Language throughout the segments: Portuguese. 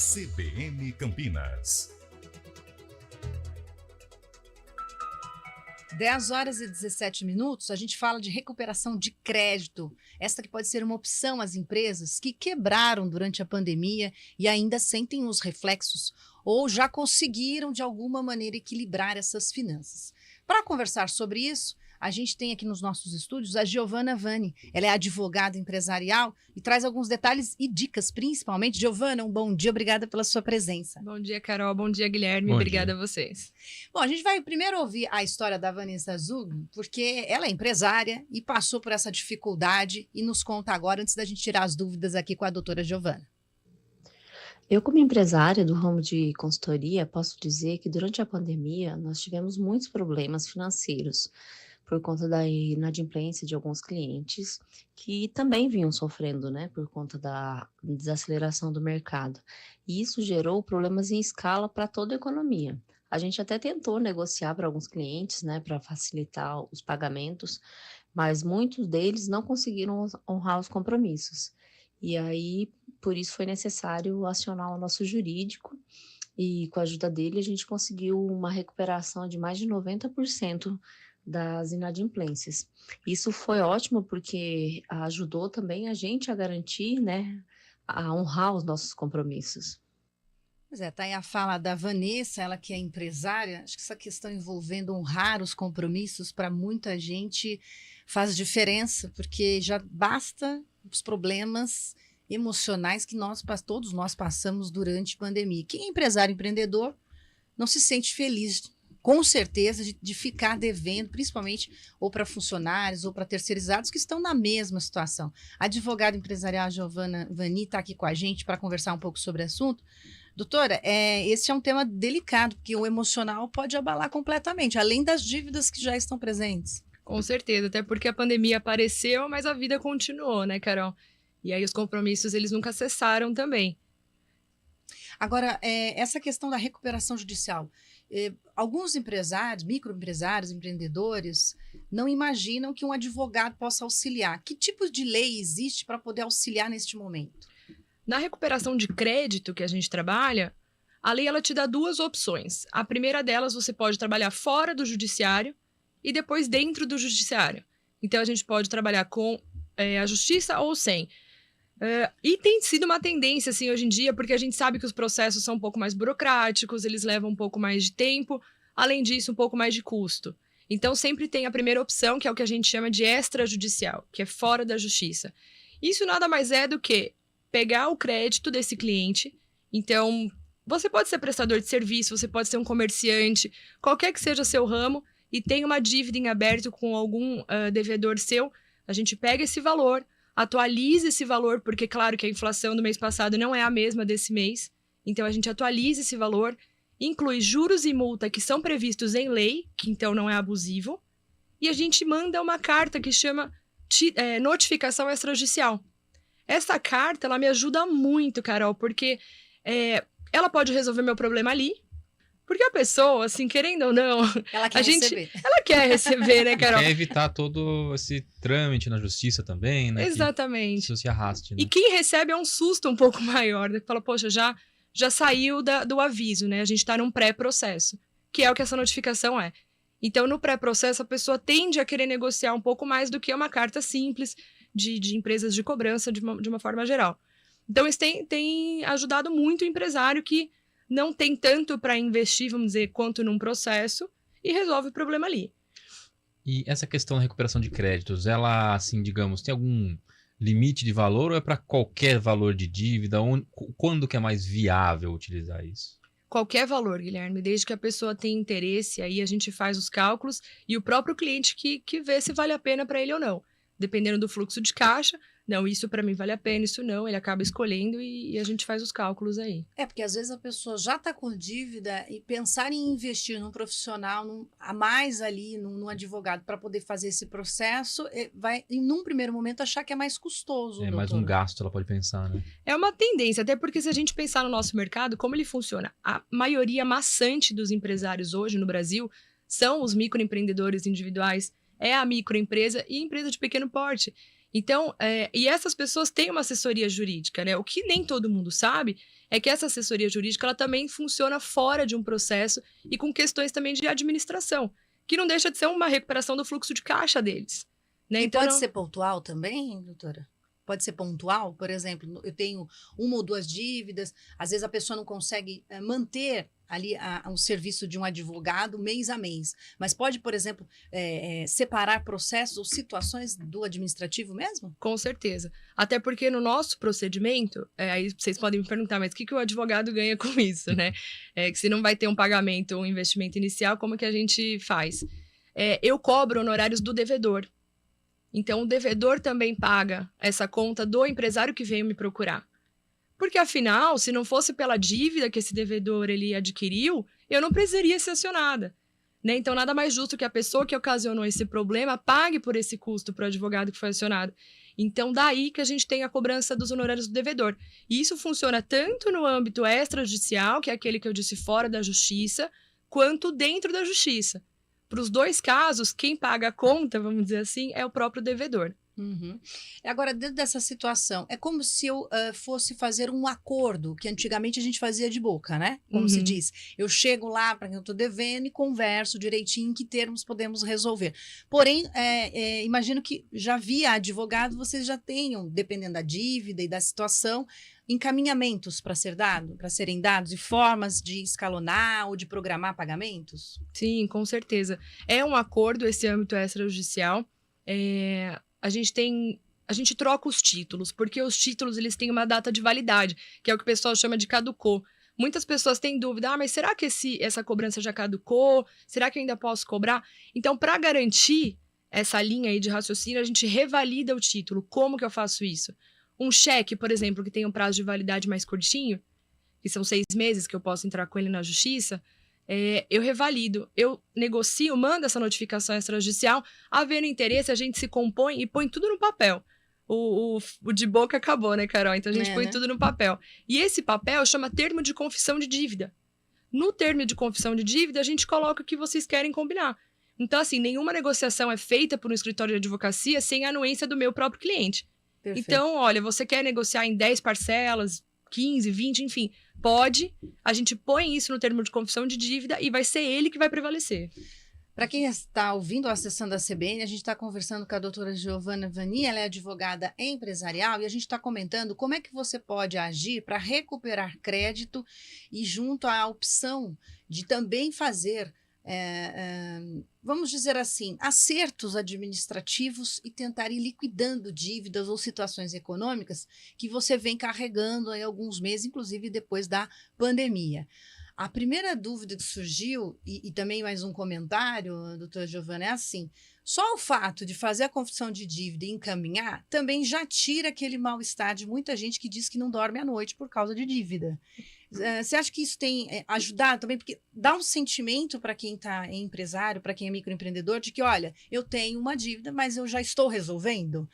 CBN Campinas. 10h17, a gente fala de recuperação de crédito. Esta que pode ser uma opção às empresas que quebraram durante a pandemia e ainda sentem os reflexos ou já conseguiram, de alguma maneira, equilibrar essas finanças. Para conversar sobre isso, a gente tem aqui nos nossos estúdios a Giovana Vanni. Ela é advogada empresarial e traz alguns detalhes e dicas, principalmente. Giovana, um bom dia, obrigada pela sua presença. Bom dia, Carol. Bom dia, Guilherme. Obrigada a vocês. Bom, a gente vai primeiro ouvir a história da Vanessa Zug, porque ela é empresária e passou por essa dificuldade e nos conta agora, antes da gente tirar as dúvidas aqui com a doutora Giovana. Eu, como empresária do ramo de consultoria, posso dizer que durante a pandemia nós tivemos muitos problemas financeiros por conta da inadimplência de alguns clientes que também vinham sofrendo, né, por conta da desaceleração do mercado. E isso gerou problemas em escala para toda a economia. A gente até tentou negociar para alguns clientes, né, para facilitar os pagamentos, mas muitos deles não conseguiram honrar os compromissos. E aí, por isso foi necessário acionar o nosso jurídico e com a ajuda dele a gente conseguiu uma recuperação de mais de 90% das inadimplências. Isso foi ótimo porque ajudou também a gente a garantir, né, a honrar os nossos compromissos. Pois é, tá aí a fala da Vanessa, ela que é empresária. Acho que essa questão envolvendo honrar os compromissos para muita gente faz diferença, porque já basta os problemas emocionais que todos nós passamos durante a pandemia. Quem é empresário, empreendedor, não se sente feliz, com certeza, de ficar devendo, principalmente ou para funcionários ou para terceirizados que estão na mesma situação. A advogada empresarial Giovana Vanni está aqui com a gente para conversar um pouco sobre o assunto. Doutora, esse é um tema delicado, porque o emocional pode abalar completamente, além das dívidas que já estão presentes. Com certeza, até porque a pandemia apareceu, mas a vida continuou, né, Carol? E aí os compromissos, eles nunca cessaram também. Agora, essa questão da recuperação judicial, alguns empresários, microempresários, empreendedores, não imaginam que um advogado possa auxiliar. Que tipo de lei existe para poder auxiliar neste momento? Na recuperação de crédito que a gente trabalha, a lei ela te dá duas opções. A primeira delas, você pode trabalhar fora do judiciário e depois dentro do judiciário. Então, a gente pode trabalhar com a justiça ou sem. E tem sido uma tendência, assim, hoje em dia, porque a gente sabe que os processos são um pouco mais burocráticos, eles levam um pouco mais de tempo, além disso, um pouco mais de custo. Então, sempre tem a primeira opção, que é o que a gente chama de extrajudicial, que é fora da justiça. Isso nada mais é do que pegar o crédito desse cliente. Então, você pode ser prestador de serviço, você pode ser um comerciante, qualquer que seja seu ramo, e tem uma dívida em aberto com algum devedor seu, a gente pega esse valor, atualiza esse valor, porque claro que a inflação do mês passado não é a mesma desse mês, então a gente atualiza esse valor, inclui juros e multa que são previstos em lei, que então não é abusivo, e a gente manda uma carta que chama notificação extrajudicial. Essa carta, ela me ajuda muito, Carol, porque ela pode resolver meu problema ali, porque a pessoa, assim, querendo ou não, ela quer receber. Ela quer receber, né, Carol? Quer evitar todo esse trâmite na justiça também, né? Exatamente. Que isso se arraste, né? E quem recebe é um susto um pouco maior, né? Fala, poxa, já saiu do aviso, né? A gente tá num pré-processo, que é o que essa notificação é. Então, no pré-processo, a pessoa tende a querer negociar um pouco mais do que uma carta simples de empresas de cobrança de uma forma geral. Então, isso tem ajudado muito o empresário que não tem tanto para investir, vamos dizer, quanto num processo e resolve o problema ali. E essa questão da recuperação de créditos, ela, assim, digamos, tem algum limite de valor ou é para qualquer valor de dívida? Quando que é mais viável utilizar isso? Qualquer valor, Guilherme, desde que a pessoa tenha interesse, aí a gente faz os cálculos e o próprio cliente que vê se vale a pena para ele ou não. Dependendo do fluxo de caixa, não, isso para mim vale a pena, isso não, ele acaba escolhendo e a gente faz os cálculos aí. Porque às vezes a pessoa já está com dívida e pensar em investir num profissional, a mais ali, num advogado para poder fazer esse processo, vai, num primeiro momento, achar que é mais custoso. Mais um gasto, ela pode pensar, né? É uma tendência, até porque se a gente pensar no nosso mercado, como ele funciona, a maioria maçante dos empresários hoje no Brasil são os microempreendedores individuais, é a microempresa e empresa de pequeno porte. Então, e essas pessoas têm uma assessoria jurídica, né? O que nem todo mundo sabe é que essa assessoria jurídica ela também funciona fora de um processo e com questões também de administração, que não deixa de ser uma recuperação do fluxo de caixa deles. Né? E Então, pode ser pontual também, doutora? Pode ser pontual? Por exemplo, eu tenho uma ou duas dívidas, às vezes a pessoa não consegue manter ali um serviço de um advogado mês a mês, mas pode, por exemplo, separar processos ou situações do administrativo mesmo? Com certeza. Até porque no nosso procedimento, aí vocês podem me perguntar, mas o que o advogado ganha com isso, né? Que se não vai ter um pagamento ou um investimento inicial, como que a gente faz? Eu cobro honorários do devedor. Então, o devedor também paga essa conta do empresário que veio me procurar. Porque, afinal, se não fosse pela dívida que esse devedor ele adquiriu, eu não precisaria ser acionada. Né? Então, nada mais justo que a pessoa que ocasionou esse problema pague por esse custo para o advogado que foi acionado. Então, daí que a gente tem a cobrança dos honorários do devedor. E isso funciona tanto no âmbito extrajudicial, que é aquele que eu disse fora da justiça, quanto dentro da justiça. Para os dois casos, quem paga a conta, vamos dizer assim, é o próprio devedor. Uhum. Agora, dentro dessa situação, é como se eu fosse fazer um acordo, que antigamente a gente fazia de boca, né? Como se diz. Eu chego lá para quem eu estou devendo e converso direitinho em que termos podemos resolver. Porém, imagino que já via advogado, vocês já tenham, dependendo da dívida e da situação, encaminhamentos para serem dados e formas de escalonar ou de programar pagamentos? Sim, com certeza. É um acordo esse âmbito extrajudicial. A gente troca os títulos, porque os títulos eles têm uma data de validade, que é o que o pessoal chama de caducou. Muitas pessoas têm dúvida, mas será que essa cobrança já caducou? Será que eu ainda posso cobrar? Então, para garantir essa linha aí de raciocínio, a gente revalida o título. Como que eu faço isso? Um cheque, por exemplo, que tem um prazo de validade mais curtinho, que são 6 meses que eu posso entrar com ele na justiça, eu revalido, eu negocio, mando essa notificação extrajudicial, havendo interesse, a gente se compõe e põe tudo no papel. O de boca acabou, né, Carol? Então a gente põe tudo no papel. E esse papel chama termo de confissão de dívida. No termo de confissão de dívida, a gente coloca o que vocês querem combinar. Então, assim, nenhuma negociação é feita por um escritório de advocacia sem a anuência do meu próprio cliente. Perfeito. Então, olha, você quer negociar em 10 parcelas, 15, 20, enfim, pode. A gente põe isso no termo de confissão de dívida e vai ser ele que vai prevalecer. Para quem está ouvindo a sessão da CBN, a gente está conversando com a doutora Giovana Vani, ela é advogada empresarial, e a gente está comentando como é que você pode agir para recuperar crédito e junto à opção de também fazer, vamos dizer assim, acertos administrativos e tentar ir liquidando dívidas ou situações econômicas que você vem carregando aí alguns meses, inclusive depois da pandemia. A primeira dúvida que surgiu, e também mais um comentário, doutora Giovana, é assim: só o fato de fazer a confissão de dívida e encaminhar também já tira aquele mal-estar de muita gente que diz que não dorme à noite por causa de dívida. Você acha que isso tem ajudado também? Porque dá um sentimento para quem é empresário, para quem é microempreendedor, de que, olha, eu tenho uma dívida, mas eu já estou resolvendo.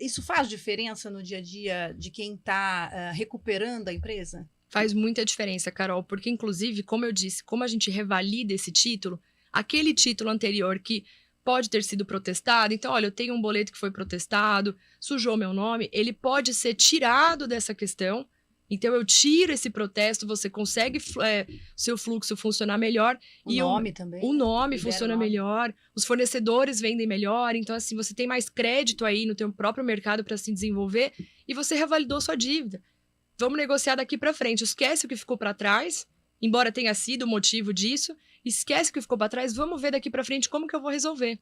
Isso faz diferença no dia a dia de quem está recuperando a empresa? Faz muita diferença, Carol, porque, inclusive, como eu disse, como a gente revalida esse título, aquele título anterior que pode ter sido protestado, então, olha, eu tenho um boleto que foi protestado, sujou meu nome, ele pode ser tirado dessa questão. Então, eu tiro esse protesto, você consegue seu fluxo funcionar melhor. O nome também. O nome funciona melhor, os fornecedores vendem melhor, então, assim, você tem mais crédito aí no teu próprio mercado para se desenvolver e você revalidou sua dívida. Vamos negociar daqui para frente. Esquece o que ficou para trás, embora tenha sido o motivo disso. Esquece o que ficou para trás, vamos ver daqui para frente como que eu vou resolver.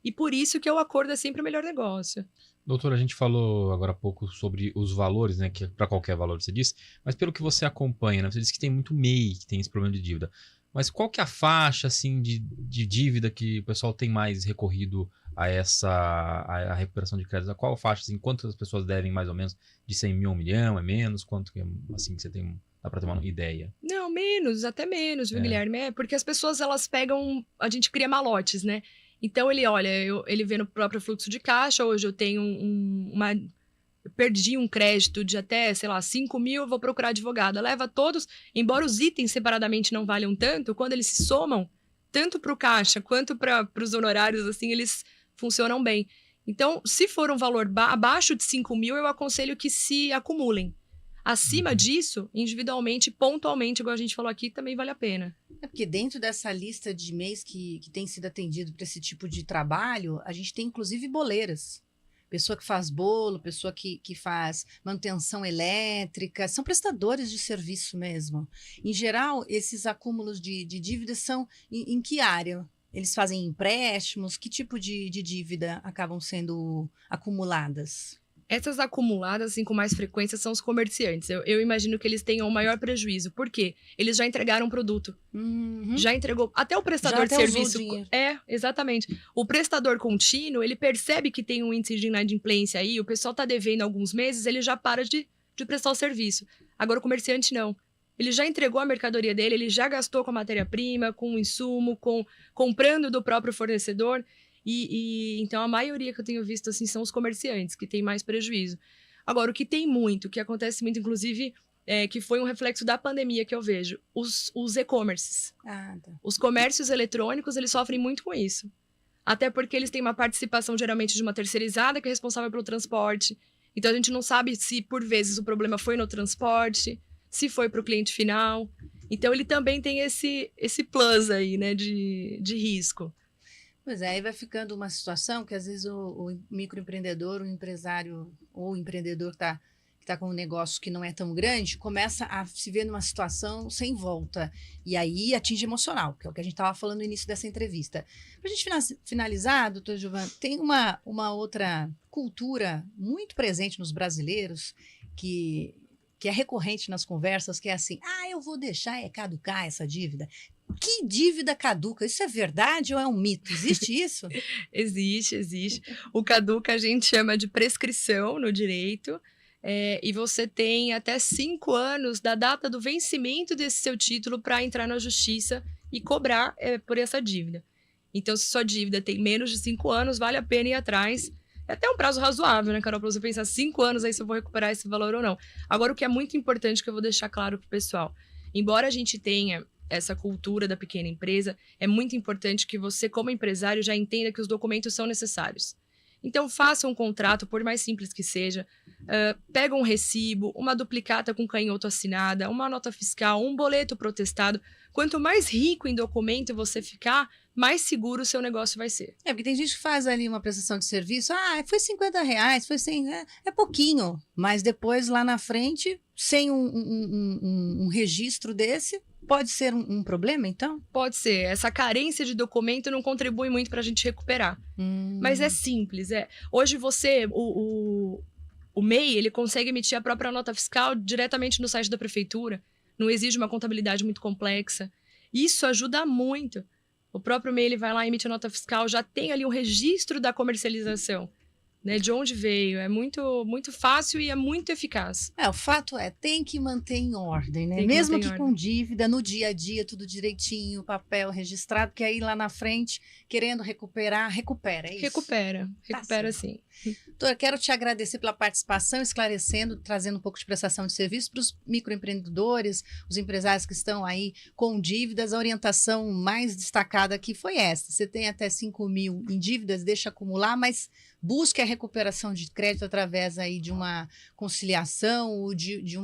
E por isso que o acordo é sempre o melhor negócio. Doutora, a gente falou agora há pouco sobre os valores, né? Que para qualquer valor você disse, mas pelo que você acompanha, né? Você disse que tem muito MEI que tem esse problema de dívida. Mas qual que é a faixa assim, de dívida que o pessoal tem mais recorrido a recuperação de crédito? Qual a faixa, assim, quantas pessoas devem mais ou menos de 100 mil a 1 milhão, é menos? Quanto que assim que você tem, dá para ter uma ideia? Não, menos, até menos, viu, Guilherme? Porque as pessoas, elas pegam, a gente cria malotes, né? Então ele, olha, ele vê no próprio fluxo de caixa, hoje eu tenho eu perdi um crédito de até, sei lá, 5 mil, eu vou procurar advogado. Leva todos, embora os itens separadamente não valham tanto, quando eles se somam, tanto para o caixa quanto para os honorários, assim, eles funcionam bem. Então, se for um valor abaixo de 5 mil, eu aconselho que se acumulem. Acima disso, individualmente, pontualmente, igual a gente falou aqui, também vale a pena. É porque dentro dessa lista de MEIs que tem sido atendido para esse tipo de trabalho, a gente tem inclusive boleiras. Pessoa que faz bolo, pessoa que faz manutenção elétrica, são prestadores de serviço mesmo. Em geral, esses acúmulos de dívidas são em que área? Eles fazem empréstimos? Que tipo de dívida acabam sendo acumuladas? Essas acumuladas, assim, com mais frequência, são os comerciantes. Eu imagino que eles tenham o maior prejuízo. Por quê? Eles já entregaram produto. Já entregou. Até o prestador de serviço. Exatamente. O prestador contínuo, ele percebe que tem um índice de inadimplência aí, o pessoal tá devendo alguns meses, ele já para de prestar o serviço. Agora, o comerciante não. Ele já entregou a mercadoria dele, ele já gastou com a matéria-prima, com o insumo, comprando do próprio fornecedor. Então, a maioria que eu tenho visto, assim, são os comerciantes, que têm mais prejuízo. Agora, o que tem muito, que acontece muito, inclusive, que foi um reflexo da pandemia que eu vejo, os e-commerces. Tá. Os comércios eletrônicos, eles sofrem muito com isso. Até porque eles têm uma participação, geralmente, de uma terceirizada que é responsável pelo transporte. Então, a gente não sabe se, por vezes, o problema foi no transporte, se foi para o cliente final. Então, ele também tem esse plus aí, né, de risco. Pois é, aí vai ficando uma situação que às vezes o microempreendedor, o empresário ou o empreendedor que tá com um negócio que não é tão grande, começa a se ver numa situação sem volta. E aí atinge emocional, que é o que a gente estava falando no início dessa entrevista. Para a gente finalizar, doutor Giovanni, tem uma outra cultura muito presente nos brasileiros que é recorrente nas conversas, que é assim, eu vou deixar caducar essa dívida. Que dívida caduca? Isso é verdade ou é um mito? Existe isso? Existe. O caduca a gente chama de prescrição no direito, e você tem até 5 anos da data do vencimento desse seu título para entrar na justiça e cobrar por essa dívida. Então, se sua dívida tem menos de 5 anos, vale a pena ir atrás. É até um prazo razoável, né, Carol? Para você pensar 5 anos aí se eu vou recuperar esse valor ou não. Agora, o que é muito importante que eu vou deixar claro para o pessoal, embora a gente tenha essa cultura da pequena empresa, é muito importante que você, como empresário, já entenda que os documentos são necessários. Então, faça um contrato, por mais simples que seja, pega um recibo, uma duplicata com canhoto assinada, uma nota fiscal, um boleto protestado. Quanto mais rico em documento você ficar, mais seguro o seu negócio vai ser. Porque tem gente que faz ali uma prestação de serviço, foi R$50, foi 100, é pouquinho, mas depois lá na frente, sem um registro desse, pode ser um problema, então? Pode ser. Essa carência de documento não contribui muito para a gente recuperar. Mas é simples. Hoje o MEI, ele consegue emitir a própria nota fiscal diretamente no site da prefeitura. Não exige uma contabilidade muito complexa. Isso ajuda muito. O próprio MEI, ele vai lá, emite a nota fiscal, já tem ali um registro da comercialização, né, de onde veio. É muito, muito fácil e é muito eficaz. O fato tem que manter em ordem, né? Mesmo que com dívida, no dia a dia, tudo direitinho, papel registrado, porque aí lá na frente, querendo recuperar, recupera, é isso? Recupera sim. Doutora, quero te agradecer pela participação, esclarecendo, trazendo um pouco de prestação de serviço para os microempreendedores, os empresários que estão aí com dívidas. A orientação mais destacada aqui foi essa. Você tem até 5 mil em dívidas, deixa acumular, mas busque a recuperação de crédito através aí de uma conciliação ou de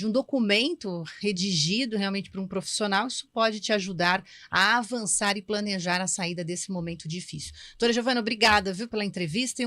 um documento redigido realmente por um profissional. Isso pode te ajudar a avançar e planejar a saída desse momento difícil. Doutora Giovanna, obrigada, pela entrevista e